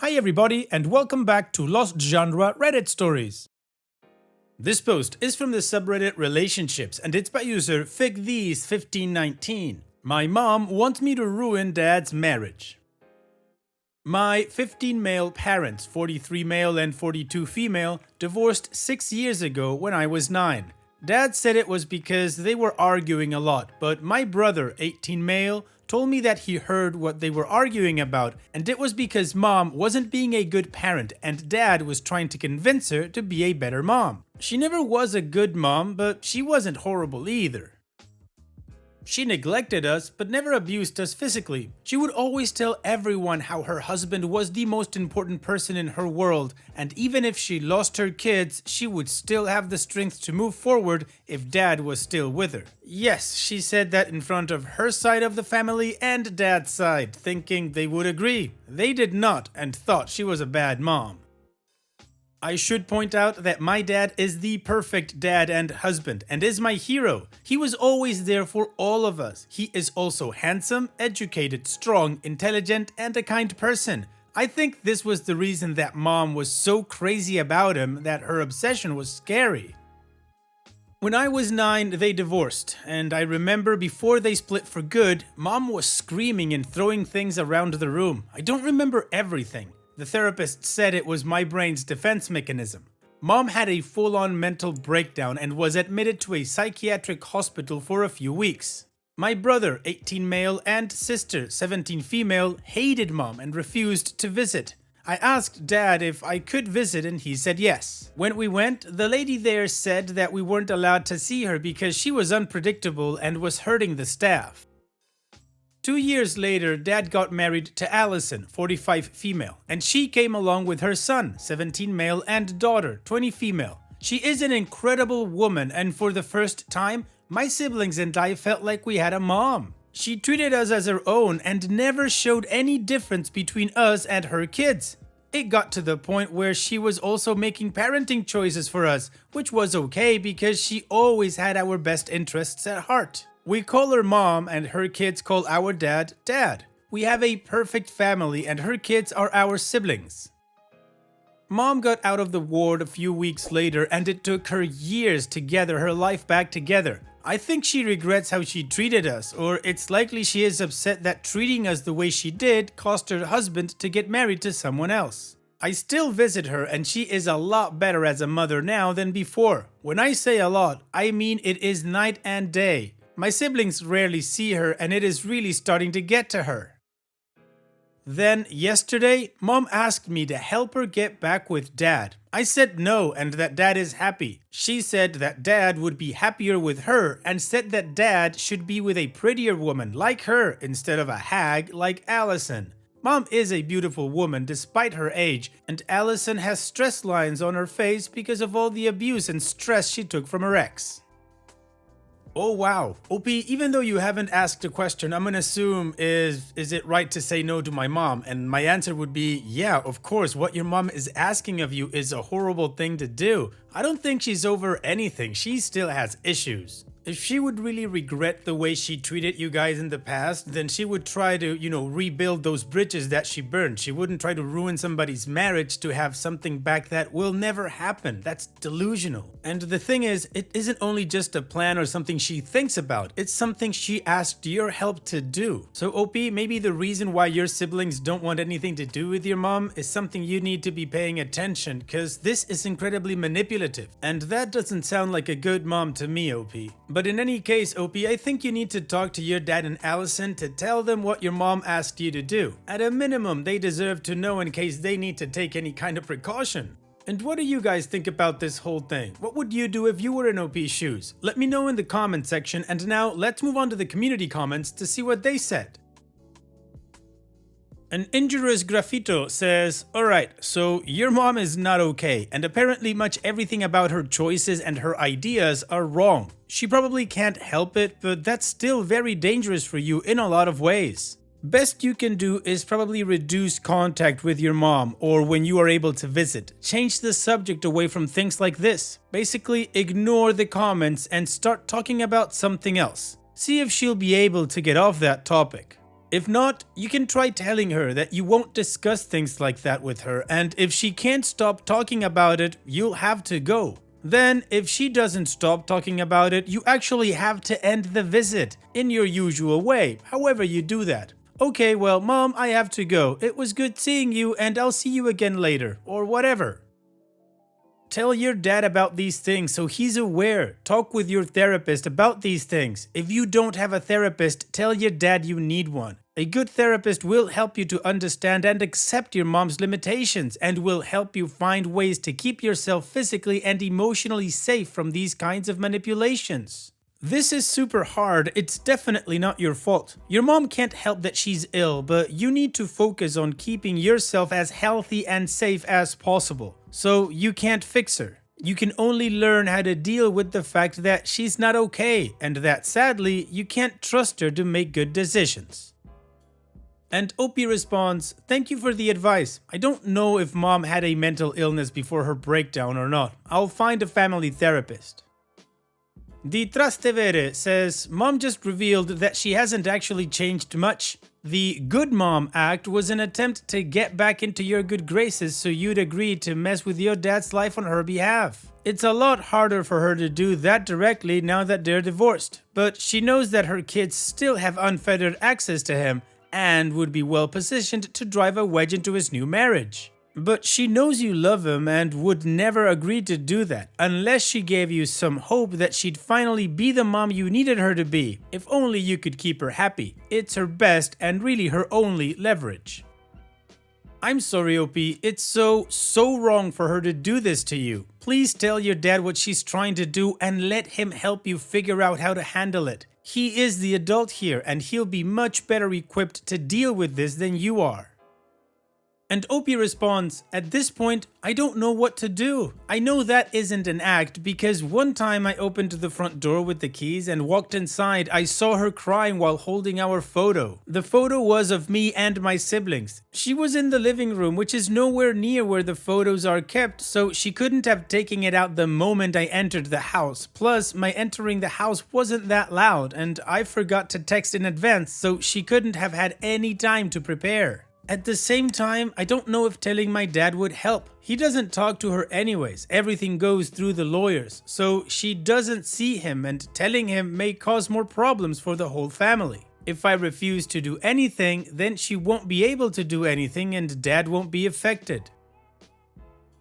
Hi everybody and welcome back to Lost Genre Reddit Stories. This post is from the subreddit Relationships and it's by user FigThese1519. My mom wants me to ruin dad's marriage. My 15 male parents, 43 male and 42 female, divorced 6 years ago when I was 9. Dad said it was because they were arguing a lot, but my brother, 18 male, told me that he heard what they were arguing about, and it was because mom wasn't being a good parent and dad was trying to convince her to be a better mom. She never was a good mom, but she wasn't horrible either. She neglected us, but never abused us physically. She would always tell everyone how her husband was the most important person in her world, and even if she lost her kids, she would still have the strength to move forward if dad was still with her. Yes, she said that in front of her side of the family and dad's side, thinking they would agree. They did not, and thought she was a bad mom. I should point out that my dad is the perfect dad and husband and is my hero. He was always there for all of us. He is also handsome, educated, strong, intelligent, and a kind person. I think this was the reason that mom was so crazy about him that her obsession was scary. When I was 9, they divorced, and I remember before they split for good, mom was screaming and throwing things around the room. I don't remember everything. The therapist said it was my brain's defense mechanism. Mom had a full-on mental breakdown and was admitted to a psychiatric hospital for a few weeks. My brother, 18 male, and sister, 17 female, hated mom and refused to visit. I asked dad if I could visit and he said yes. When we went, the lady there said that we weren't allowed to see her because she was unpredictable and was hurting the staff. 2 years later, dad got married to Allison, 45 female, and she came along with her son, 17 male, and daughter, 20 female. She is an incredible woman, and for the first time, my siblings and I felt like we had a mom. She treated us as her own and never showed any difference between us and her kids. It got to the point where she was also making parenting choices for us, which was okay because she always had our best interests at heart. We call her mom and her kids call our dad dad. We have a perfect family and her kids are our siblings. Mom got out of the ward a few weeks later and it took her years to gather her life back together. I think she regrets how she treated us, or it's likely she is upset that treating us the way she did caused her husband to get married to someone else. I still visit her and she is a lot better as a mother now than before. When I say a lot, I mean it is night and day. My siblings rarely see her and it is really starting to get to her. Then, yesterday, mom asked me to help her get back with dad. I said no and that dad is happy. She said that dad would be happier with her and said that dad should be with a prettier woman like her instead of a hag like Allison. Mom is a beautiful woman despite her age, and Allison has stress lines on her face because of all the abuse and stress she took from her ex. Oh wow, OP, even though you haven't asked a question, I'm gonna assume is it right to say no to my mom? And my answer would be, yeah, of course, what your mom is asking of you is a horrible thing to do. I don't think she's over anything, she still has issues. If she would really regret the way she treated you guys in the past, then she would try to, rebuild those bridges that she burned. She wouldn't try to ruin somebody's marriage to have something back that will never happen. That's delusional. And the thing is, it isn't only just a plan or something she thinks about. It's something she asked your help to do. So OP, maybe the reason why your siblings don't want anything to do with your mom is something you need to be paying attention, because this is incredibly manipulative. And that doesn't sound like a good mom to me, OP. But in any case, OP, I think you need to talk to your dad and Allison to tell them what your mom asked you to do. At a minimum, they deserve to know in case they need to take any kind of precaution. And what do you guys think about this whole thing? What would you do if you were in OP's shoes? Let me know in the comment section, and now let's move on to the community comments to see what they said. An Injurious Graffito says, alright, so your mom is not okay, and apparently much everything about her choices and her ideas are wrong. She probably can't help it, but that's still very dangerous for you in a lot of ways. Best you can do is probably reduce contact with your mom, or when you are able to visit. Change the subject away from things like this. Basically, ignore the comments and start talking about something else. See if she'll be able to get off that topic. If not, you can try telling her that you won't discuss things like that with her, and if she can't stop talking about it, you'll have to go. Then, if she doesn't stop talking about it, you actually have to end the visit in your usual way, however you do that. Okay, well, Mom, I have to go. It was good seeing you, and I'll see you again later, or whatever. Tell your dad about these things so he's aware. Talk with your therapist about these things. If you don't have a therapist, tell your dad you need one. A good therapist will help you to understand and accept your mom's limitations and will help you find ways to keep yourself physically and emotionally safe from these kinds of manipulations. This is super hard. It's definitely not your fault. Your mom can't help that she's ill, but you need to focus on keeping yourself as healthy and safe as possible. So you can't fix her. You can only learn how to deal with the fact that she's not okay and that sadly you can't trust her to make good decisions. And Opie responds, "Thank you for the advice. I don't know if mom had a mental illness before her breakdown or not. I'll find a family therapist." The Trastevere says, "Mom just revealed that she hasn't actually changed much. The Good Mom Act was an attempt to get back into your good graces so you'd agree to mess with your dad's life on her behalf. It's a lot harder for her to do that directly now that they're divorced, but she knows that her kids still have unfettered access to him and would be well positioned to drive a wedge into his new marriage. But she knows you love him and would never agree to do that unless she gave you some hope that she'd finally be the mom you needed her to be. If only you could keep her happy. It's her best and really her only leverage." I'm sorry, Opie. It's so wrong for her to do this to you. Please tell your dad what she's trying to do and let him help you figure out how to handle it. He is the adult here and he'll be much better equipped to deal with this than you are. And Opie responds, "At this point, I don't know what to do. I know that isn't an act because one time I opened the front door with the keys and walked inside, I saw her crying while holding our photo. The photo was of me and my siblings. She was in the living room, which is nowhere near where the photos are kept, so she couldn't have taken it out the moment I entered the house. Plus, my entering the house wasn't that loud, and I forgot to text in advance, so she couldn't have had any time to prepare. At the same time, I don't know if telling my dad would help. He doesn't talk to her anyways, everything goes through the lawyers, so she doesn't see him and telling him may cause more problems for the whole family. If I refuse to do anything, then she won't be able to do anything and dad won't be affected."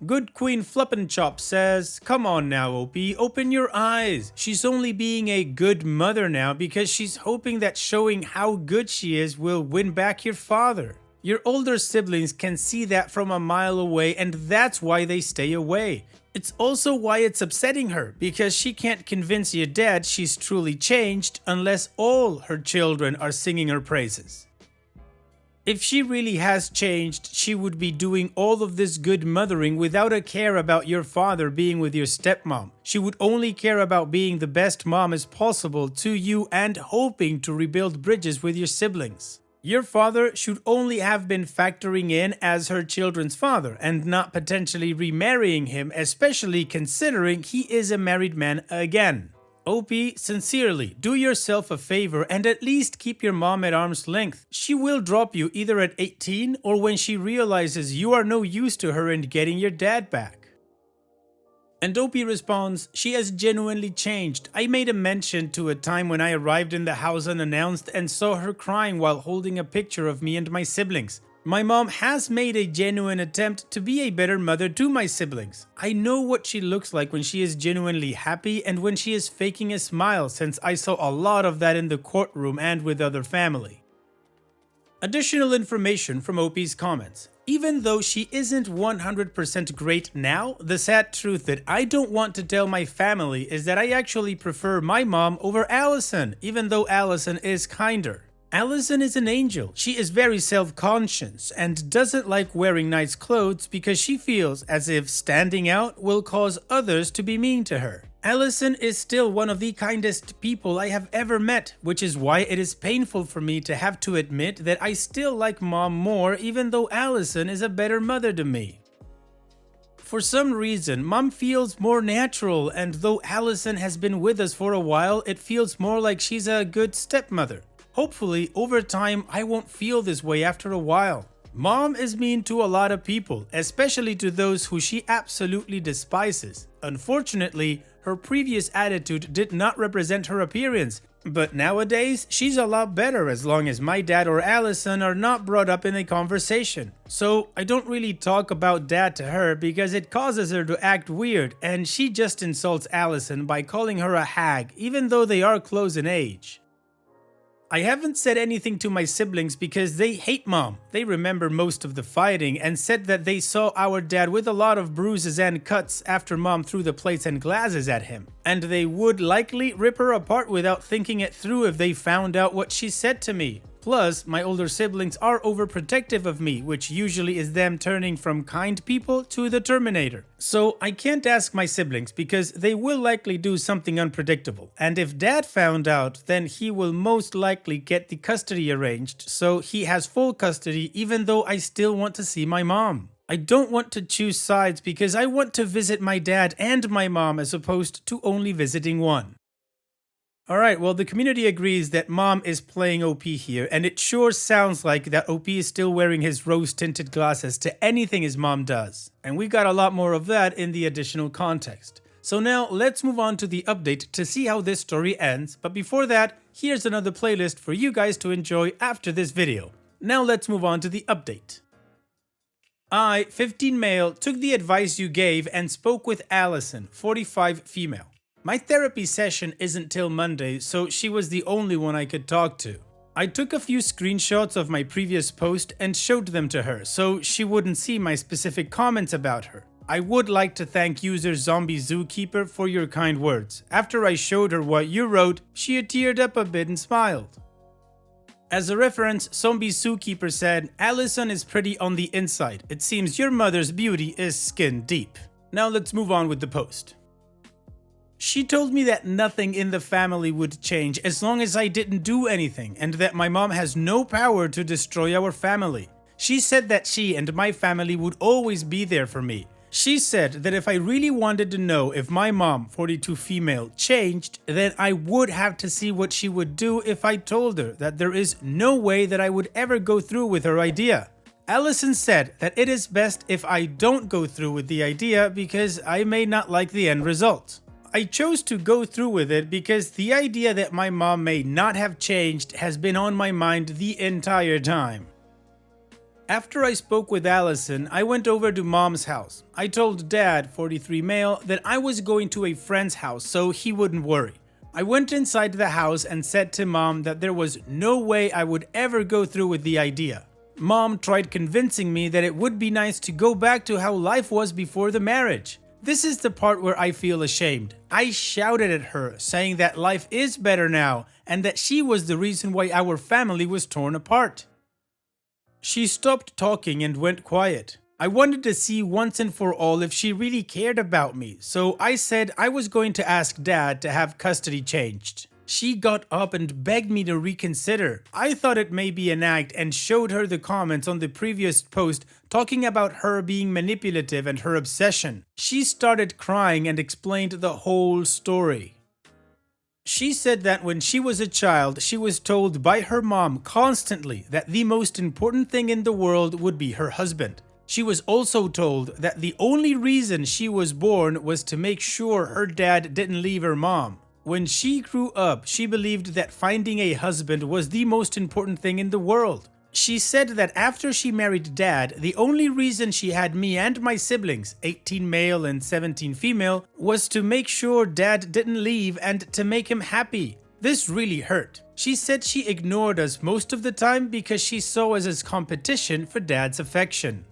Good Queen Fluppenchop says, "Come on now, Opie, open your eyes. She's only being a good mother now because she's hoping that showing how good she is will win back your father. Your older siblings can see that from a mile away and that's why they stay away. It's also why it's upsetting her, because she can't convince your dad she's truly changed unless all her children are singing her praises. If she really has changed, she would be doing all of this good mothering without a care about your father being with your stepmom. She would only care about being the best mom as possible to you and hoping to rebuild bridges with your siblings. Your father should only have been factoring in as her children's father and not potentially remarrying him, especially considering he is a married man again. Opie, sincerely, do yourself a favor and at least keep your mom at arm's length. She will drop you either at 18 or when she realizes you are no use to her in getting your dad back." And Opie responds, "She has genuinely changed. I made a mention to a time when I arrived in the house unannounced and saw her crying while holding a picture of me and my siblings. My mom has made a genuine attempt to be a better mother to my siblings. I know what she looks like when she is genuinely happy and when she is faking a smile, since I saw a lot of that in the courtroom and with other family." Additional information from Opie's comments. Even though she isn't 100% great now, the sad truth that I don't want to tell my family is that I actually prefer my mom over Allison, even though Allison is kinder. Allison is an angel. She is very self-conscious and doesn't like wearing nice clothes because she feels as if standing out will cause others to be mean to her. Allison is still one of the kindest people I have ever met, which is why it is painful for me to have to admit that I still like mom more even though Allison is a better mother to me. For some reason, mom feels more natural, and though Allison has been with us for a while, it feels more like she's a good stepmother. Hopefully, over time, I won't feel this way after a while. Mom is mean to a lot of people, especially to those who she absolutely despises. Unfortunately, her previous attitude did not represent her appearance, but nowadays she's a lot better as long as my dad or Allison are not brought up in a conversation. So I don't really talk about dad to her because it causes her to act weird, and she just insults Allison by calling her a hag even though they are close in age. I haven't said anything to my siblings because they hate mom. They remember most of the fighting and said that they saw our dad with a lot of bruises and cuts after mom threw the plates and glasses at him. And they would likely rip her apart without thinking it through if they found out what she said to me. Plus, my older siblings are overprotective of me, which usually is them turning from kind people to the Terminator. So I can't ask my siblings because they will likely do something unpredictable. And if dad found out, then he will most likely get the custody arranged, so he has full custody even though I still want to see my mom. I don't want to choose sides because I want to visit my dad and my mom as opposed to only visiting one. Alright, well, the community agrees that mom is playing OP here, and it sure sounds like that OP is still wearing his rose-tinted glasses to anything his mom does. And we got a lot more of that in the additional context. So now, let's move on to the update to see how this story ends, but before that, here's another playlist for you guys to enjoy after this video. Now let's move on to the update. I, 15 male, took the advice you gave and spoke with Allison, 45 female. My therapy session isn't till Monday, so she was the only one I could talk to. I took a few screenshots of my previous post and showed them to her, so she wouldn't see my specific comments about her. I would like to thank user Zombie Zookeeper for your kind words. After I showed her what you wrote, she teared up a bit and smiled. As a reference, Zombie Zookeeper said, Allison is pretty on the inside. It seems your mother's beauty is skin deep. Now let's move on with the post. She told me that nothing in the family would change as long as I didn't do anything, and that my mom has no power to destroy our family. She said that she and my family would always be there for me. She said that if I really wanted to know if my mom, 42 female, changed, then I would have to see what she would do if I told her that there is no way that I would ever go through with her idea. Allison said that it is best if I don't go through with the idea because I may not like the end result. I chose to go through with it because the idea that my mom may not have changed has been on my mind the entire time. After I spoke with Allison, I went over to mom's house. I told dad, 43 male, that I was going to a friend's house so he wouldn't worry. I went inside the house and said to mom that there was no way I would ever go through with the idea. Mom tried convincing me that it would be nice to go back to how life was before the marriage. This is the part where I feel ashamed. I shouted at her, saying that life is better now and that she was the reason why our family was torn apart. She stopped talking and went quiet. I wanted to see once and for all if she really cared about me, so I said I was going to ask dad to have custody changed. She got up and begged me to reconsider. I thought it may be an act and showed her the comments on the previous post talking about her being manipulative and her obsession. She started crying and explained the whole story. She said that when she was a child, she was told by her mom constantly that the most important thing in the world would be her husband. She was also told that the only reason she was born was to make sure her dad didn't leave her mom. When she grew up, she believed that finding a husband was the most important thing in the world. She said that after she married dad, the only reason she had me and my siblings, 18 male and 17 female, was to make sure dad didn't leave and to make him happy. This really hurt. She said she ignored us most of the time because she saw us as competition for dad's affection.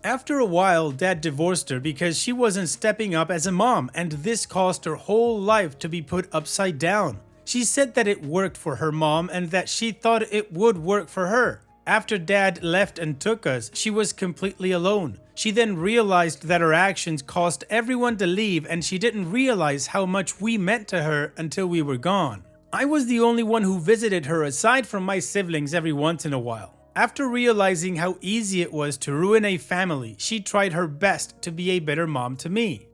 After a while, dad divorced her because she wasn't stepping up as a mom, and this caused her whole life to be put upside down. She said that it worked for her mom and that she thought it would work for her. After dad left and took us, she was completely alone. She then realized that her actions caused everyone to leave, and she didn't realize how much we meant to her until we were gone. I was the only one who visited her aside from my siblings every once in a while. After realizing how easy it was to ruin a family, she tried her best to be a better mom to me.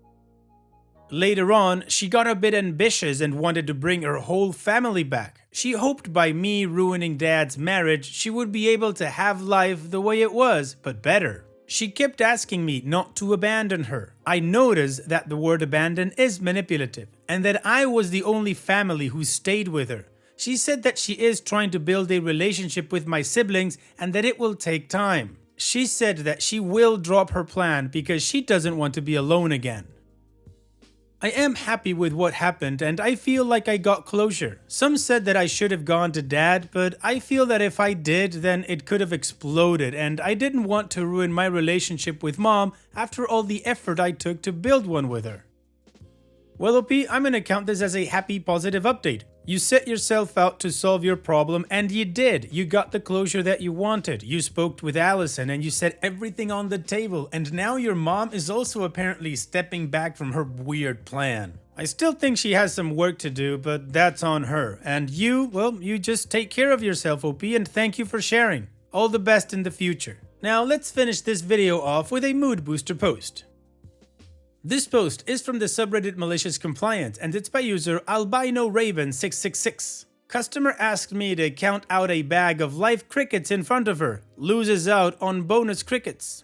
Later on, she got a bit ambitious and wanted to bring her whole family back. She hoped by me ruining Dad's marriage, she would be able to have life the way it was, but better. She kept asking me not to abandon her. I noticed that the word abandon is manipulative, and that I was the only family who stayed with her. She said that she is trying to build a relationship with my siblings and that it will take time. She said that she will drop her plan because she doesn't want to be alone again. I am happy with what happened and I feel like I got closure. Some said that I should have gone to Dad, but I feel that if I did, then it could have exploded and I didn't want to ruin my relationship with Mom after all the effort I took to build one with her. Well, OP, I'm gonna count this as a happy, positive update. You set yourself out to solve your problem, and you did. You got the closure that you wanted. You spoke with Allison, and you set everything on the table, and now your mom is also apparently stepping back from her weird plan. I still think she has some work to do, but that's on her. And you, well, you just take care of yourself, OP, and thank you for sharing. All the best in the future. Now, let's finish this video off with a mood booster post. This post is from the subreddit Malicious Compliance and it's by user Albino Raven 666. Customer asked me to count out a bag of live crickets in front of her, loses out on bonus crickets.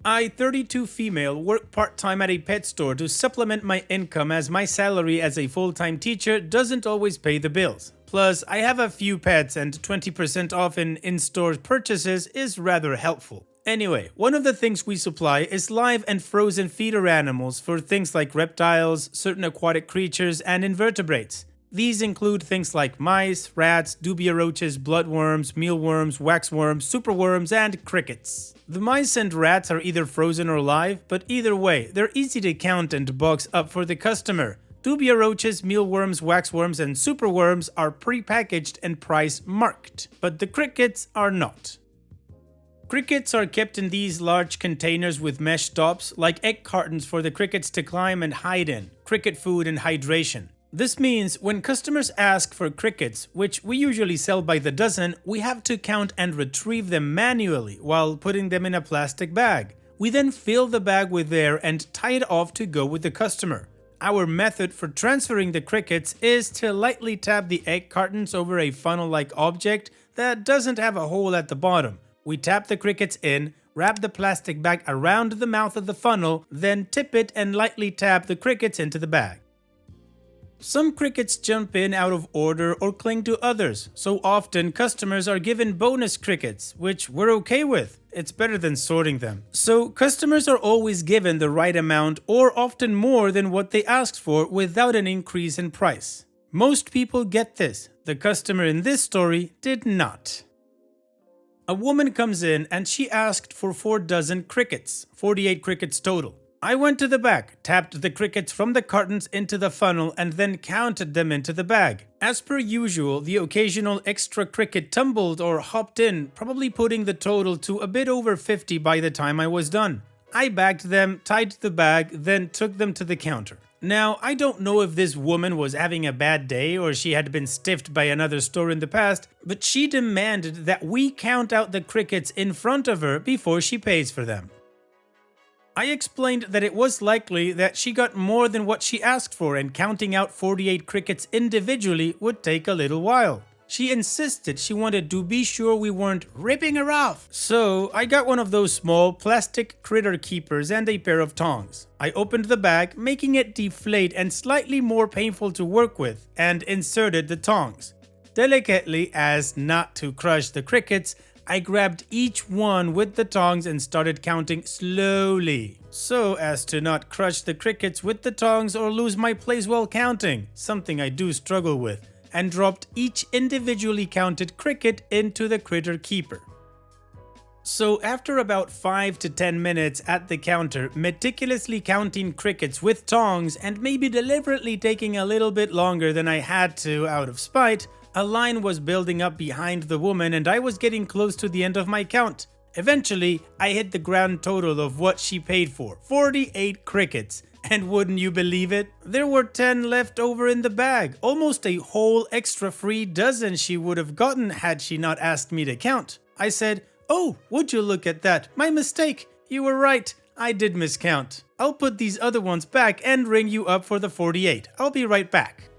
I, 32 female, work part-time at a pet store to supplement my income as my salary as a full-time teacher doesn't always pay the bills. Plus, I have a few pets and 20% off in-store purchases is rather helpful. Anyway, one of the things we supply is live and frozen feeder animals for things like reptiles, certain aquatic creatures, and invertebrates. These include things like mice, rats, dubia roaches, bloodworms, mealworms, waxworms, superworms, and crickets. The mice and rats are either frozen or live, but either way, they're easy to count and box up for the customer. Dubia roaches, mealworms, waxworms, and superworms are pre-packaged and price marked, but the crickets are not. Crickets are kept in these large containers with mesh tops, like egg cartons for the crickets to climb and hide in, cricket food and hydration. This means when customers ask for crickets, which we usually sell by the dozen, we have to count and retrieve them manually while putting them in a plastic bag. We then fill the bag with air and tie it off to go with the customer. Our method for transferring the crickets is to lightly tap the egg cartons over a funnel-like object that doesn't have a hole at the bottom. We tap the crickets in, wrap the plastic bag around the mouth of the funnel, then tip it and lightly tap the crickets into the bag. Some crickets jump in out of order or cling to others, so often customers are given bonus crickets, which we're okay with. It's better than sorting them. So customers are always given the right amount or often more than what they asked for without an increase in price. Most people get this. The customer in this story did not. A woman comes in and she asked for 4 dozen crickets, 48 crickets total. I went to the back, tapped the crickets from the cartons into the funnel and then counted them into the bag. As per usual, the occasional extra cricket tumbled or hopped in, probably putting the total to a bit over 50 by the time I was done. I bagged them, tied the bag, then took them to the counter. Now, I don't know if this woman was having a bad day or she had been stiffed by another store in the past, but she demanded that we count out the crickets in front of her before she pays for them. I explained that it was likely that she got more than what she asked for and counting out 48 crickets individually would take a little while. She insisted she wanted to be sure we weren't ripping her off. So I got one of those small plastic critter keepers and a pair of tongs. I opened the bag, making it deflate and slightly more painful to work with, and inserted the tongs. Delicately, as not to crush the crickets, I grabbed each one with the tongs and started counting slowly, so as to not crush the crickets with the tongs or lose my place while counting, something I do struggle with, and dropped each individually counted cricket into the critter keeper. So after about 5 to 10 minutes at the counter, meticulously counting crickets with tongs and maybe deliberately taking a little bit longer than I had to out of spite, a line was building up behind the woman and I was getting close to the end of my count. Eventually, I hit the grand total of what she paid for, 48 crickets. And wouldn't you believe it? There were 10 left over in the bag, almost a whole extra free dozen she would have gotten had she not asked me to count. I said, "Oh, would you look at that? My mistake. You were right. I did miscount. I'll put these other ones back and ring you up for the 48. I'll be right back.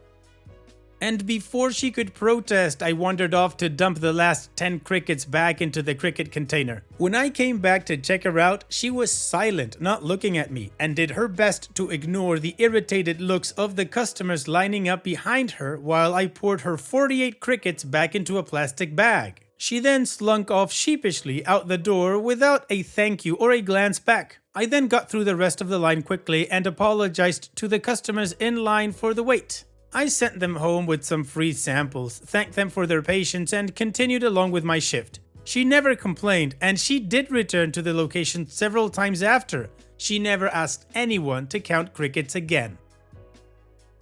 And before she could protest, I wandered off to dump the last 10 crickets back into the cricket container. When I came back to check her out, she was silent, not looking at me, and did her best to ignore the irritated looks of the customers lining up behind her while I poured her 48 crickets back into a plastic bag. She then slunk off sheepishly out the door without a thank you or a glance back. I then got through the rest of the line quickly and apologized to the customers in line for the wait. I sent them home with some free samples, thanked them for their patience, and continued along with my shift. She never complained, and she did return to the location several times after. She never asked anyone to count crickets again.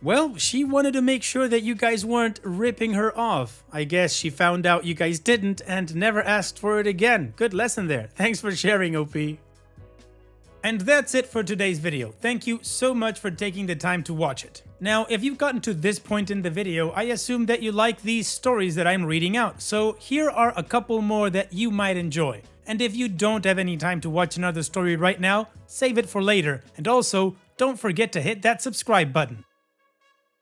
Well, she wanted to make sure that you guys weren't ripping her off. I guess she found out you guys didn't and never asked for it again. Good lesson there. Thanks for sharing, OP. And that's it for today's video. Thank you so much for taking the time to watch it. Now, if you've gotten to this point in the video, I assume that you like these stories that I'm reading out, so here are a couple more that you might enjoy. And if you don't have any time to watch another story right now, save it for later, and also, don't forget to hit that subscribe button.